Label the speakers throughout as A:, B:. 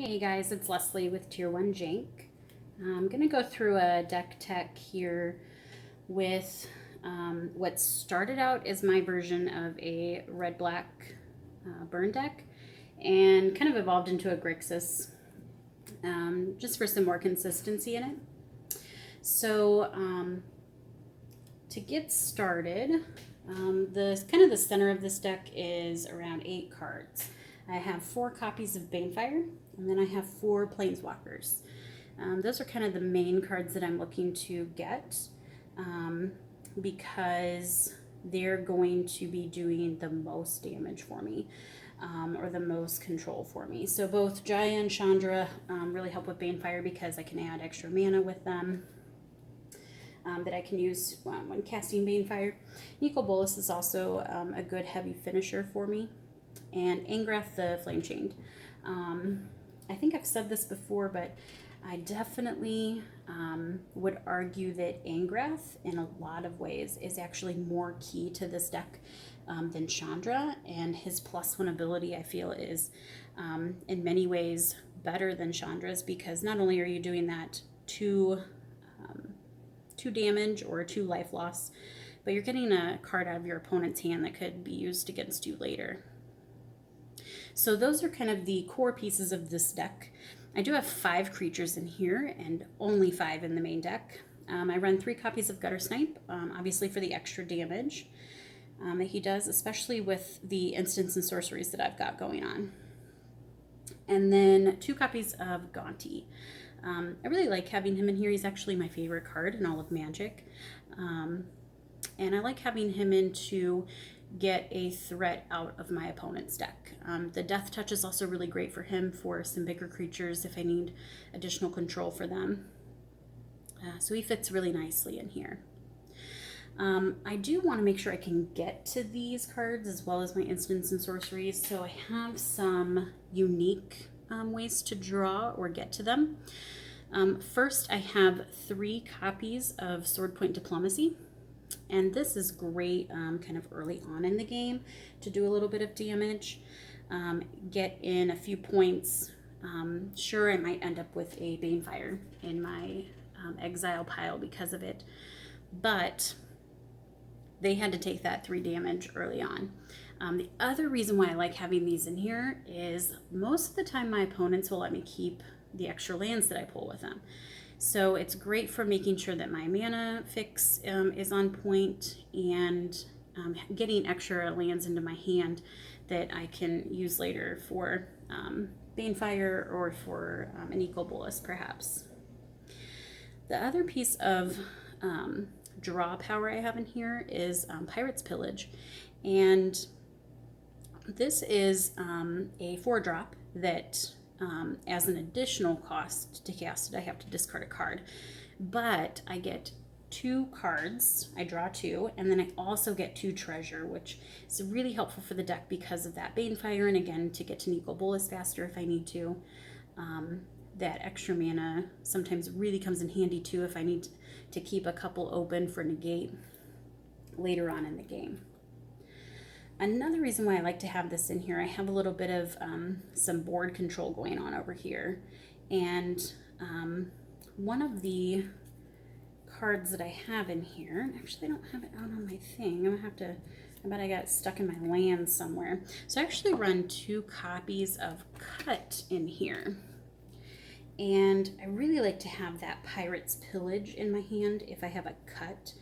A: Hey guys, it's Leslie with Tier 1 Jank. I'm going to go through a deck tech here with what started out as my version of a red-black burn deck and kind of evolved into a Grixis just for some more consistency in it. So to get started, the center of this deck is around 8 cards. I have 4 copies of Banefire, and then I have 4 Planeswalkers. Those are kind of the main cards that I'm looking to get because they're going to be doing the most damage for me, or the most control for me. So both Jaya and Chandra really help with Banefire because I can add extra mana with them. That I can use when casting Banefire. Nicol Bolas is also a good heavy finisher for me. And Angrath the Flame Chained. I think I've said this before, but I definitely would argue that Angrath, in a lot of ways, is actually more key to this deck than Chandra, and his +1 ability, I feel, is in many ways better than Chandra's, because not only are you doing that 2 damage or 2 life loss, but you're getting a card out of your opponent's hand that could be used against you later. So those are kind of the core pieces of this deck. I do have 5 creatures in here and only 5 in the main deck. I run 3 copies of Gutter Snipe, obviously for the extra damage that he does, especially with the instants and sorceries that I've got going on. And then 2 copies of Gaunty. I really like having him in here. He's actually my favorite card in all of Magic. And I like having him in to get a threat out of my opponent's deck. The Death Touch is also really great for him for some bigger creatures if I need additional control for them. So he fits really nicely in here. I do want to make sure I can get to these cards as well as my instants and sorceries, so I have some unique ways to draw or get to them. First, I have 3 copies of Swordpoint Diplomacy. And this is great kind of early on in the game to do a little bit of damage, get in a few points. Sure, I might end up with a Banefire in my exile pile because of it, but they had to take that 3 damage early on. The other reason why I like having these in here is most of the time my opponents will let me keep the extra lands that I pull with them. So it's great for making sure that my mana fix is on point and getting extra lands into my hand that I can use later for Banefire or for an Nicol Bolas perhaps. The other piece of draw power I have in here is Pirate's Pillage. And this is a 4-drop that as an additional cost to cast it, I have to discard a card. But I get 2 cards, I draw 2, and then I also get 2 treasure, which is really helpful for the deck because of that Banefire, and again, to get to Nicol Bolas faster if I need to. That extra mana sometimes really comes in handy too if I need to keep a couple open for negate later on in the game. Another reason why I like to have this in here, I have a little bit of some board control going on over here. And one of the cards that I have in here, actually I don't have it out on my thing. I'm gonna have to, I bet I got it stuck in my land somewhere. So I actually run 2 copies of Cut in here. And I really like to have that Pirate's Pillage in my hand if I have a Cut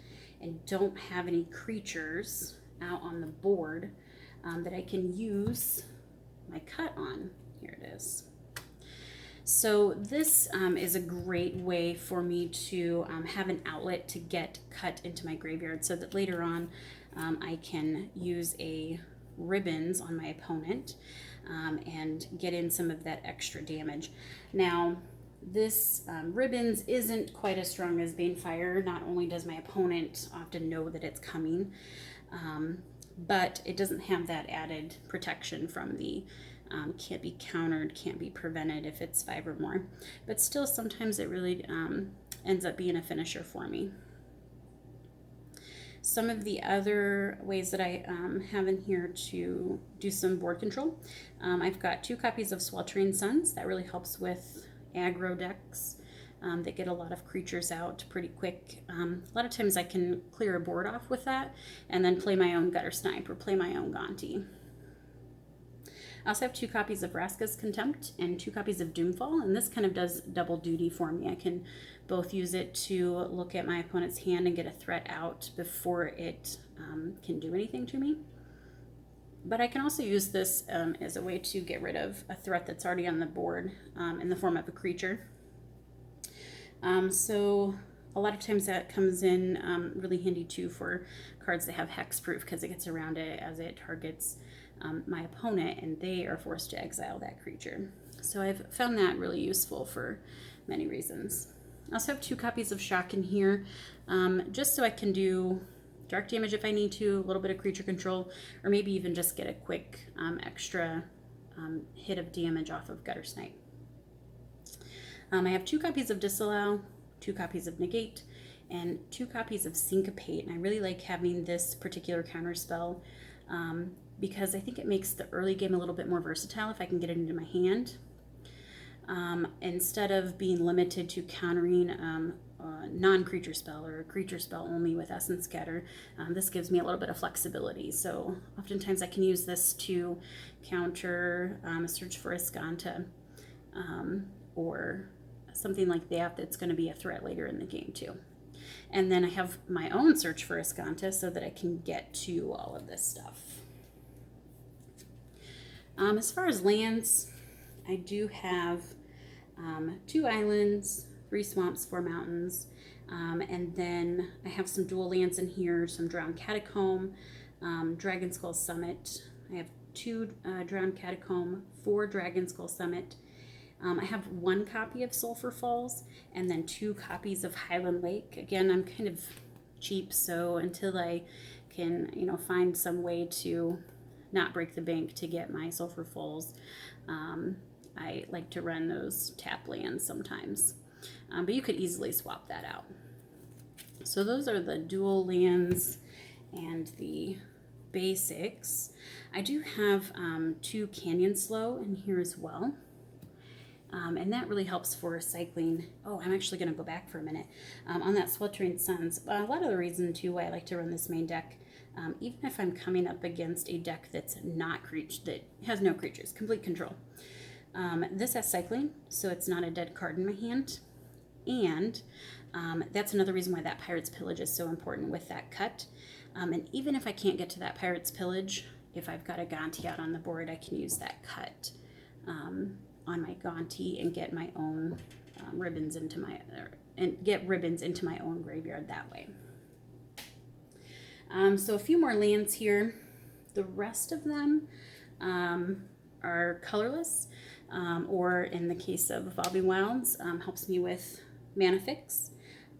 A: and don't have any creatures out on the board that I can use my Cut on. Here it is. So this is a great way for me to have an outlet to get Cut into my graveyard so that later on I can use a Ribbons on my opponent and get in some of that extra damage. Now, this Ribbons isn't quite as strong as Banefire. Not only does my opponent often know that it's coming, but it doesn't have that added protection from the can't be countered, can't be prevented if it's 5 or more. But still, sometimes it really ends up being a finisher for me. Some of the other ways that I have in here to do some board control, I've got 2 copies of Sweltering Suns. That really helps with aggro decks that get a lot of creatures out pretty quick. A lot of times I can clear a board off with that and then play my own Gutter Snipe or play my own Gonti. I also have 2 copies of Vraska's Contempt and 2 copies of Doomfall, and this kind of does double duty for me. I can both use it to look at my opponent's hand and get a threat out before it can do anything to me. But I can also use this as a way to get rid of a threat that's already on the board in the form of a creature. So a lot of times that comes in really handy too for cards that have Hexproof, because it gets around it as it targets my opponent and they are forced to exile that creature. So I've found that really useful for many reasons. I also have 2 copies of Shock in here, just so I can do dark damage if I need to, a little bit of creature control, or maybe even just get a quick extra hit of damage off of Gutter Snipe. I have 2 copies of Disallow, 2 copies of Negate, and 2 copies of Syncopate. And I really like having this particular counter spell because I think it makes the early game a little bit more versatile if I can get it into my hand. Instead of being limited to countering a non-creature spell or a creature spell only with Essence Scatter, this gives me a little bit of flexibility. So oftentimes I can use this to counter a Search for Azcanta or something like that that's going to be a threat later in the game too. And then I have my own Search for Azcanta so that I can get to all of this stuff. As far as lands, I do have 2 islands, 3 swamps, 4 mountains, and then I have some dual lands in here, some Drowned Catacomb, Dragon Skull Summit. I have 2 Drowned Catacomb, 4 Dragon Skull Summit. I have 1 copy of Sulphur Falls and then 2 copies of Highland Lake. Again, I'm kind of cheap, so until I can, find some way to not break the bank to get my Sulphur Falls, I like to run those tap lands sometimes. But you could easily swap that out. So those are the dual lands and the basics. I do have 2 Canyon Slow in here as well. And that really helps for cycling. Oh, I'm actually going to go back for a minute. On that Sweltering Suns, a lot of the reason too why I like to run this main deck, even if I'm coming up against a deck that's not that has no creatures, complete control. This has cycling, so it's not a dead card in my hand. And that's another reason why that Pirate's Pillage is so important with that cut. And even if I can't get to that Pirate's Pillage, if I've got a Gonti out on the board, I can use that cut on my Gonti and get my own ribbons into my own graveyard that way. So a few more lands here. The rest of them are colorless, or in the case of Evolving Wilds, helps me with mana fix.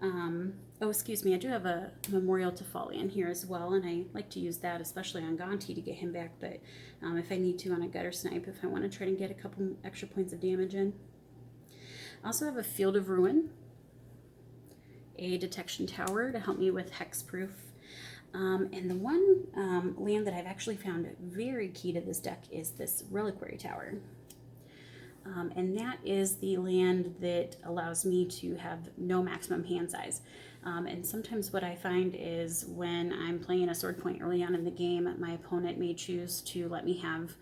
A: Oh, excuse me, I do have a Memorial to Folly in here as well, and I like to use that, especially on Gonti, to get him back, but if I need to on a Gutter Snipe, if I want to try to get a couple extra points of damage in. I also have a Field of Ruin, a Detection Tower to help me with Hexproof, and the one land that I've actually found very key to this deck is this Reliquary Tower. And that is the land that allows me to have no maximum hand size. And sometimes what I find is when I'm playing a sword point early on in the game, my opponent may choose to let me have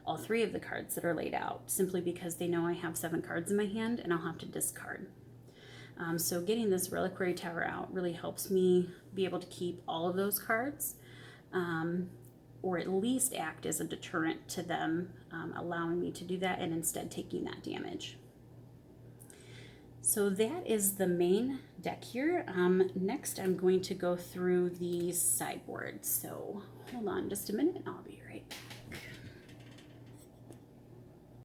A: all 3 of the cards that are laid out, simply because they know I have 7 cards in my hand and I'll have to discard. So getting this Reliquary Tower out really helps me be able to keep all of those cards, or at least act as a deterrent to them, allowing me to do that and instead taking that damage. So that is the main deck here. Next I'm going to go through the sideboard. So hold on just a minute and I'll be right back.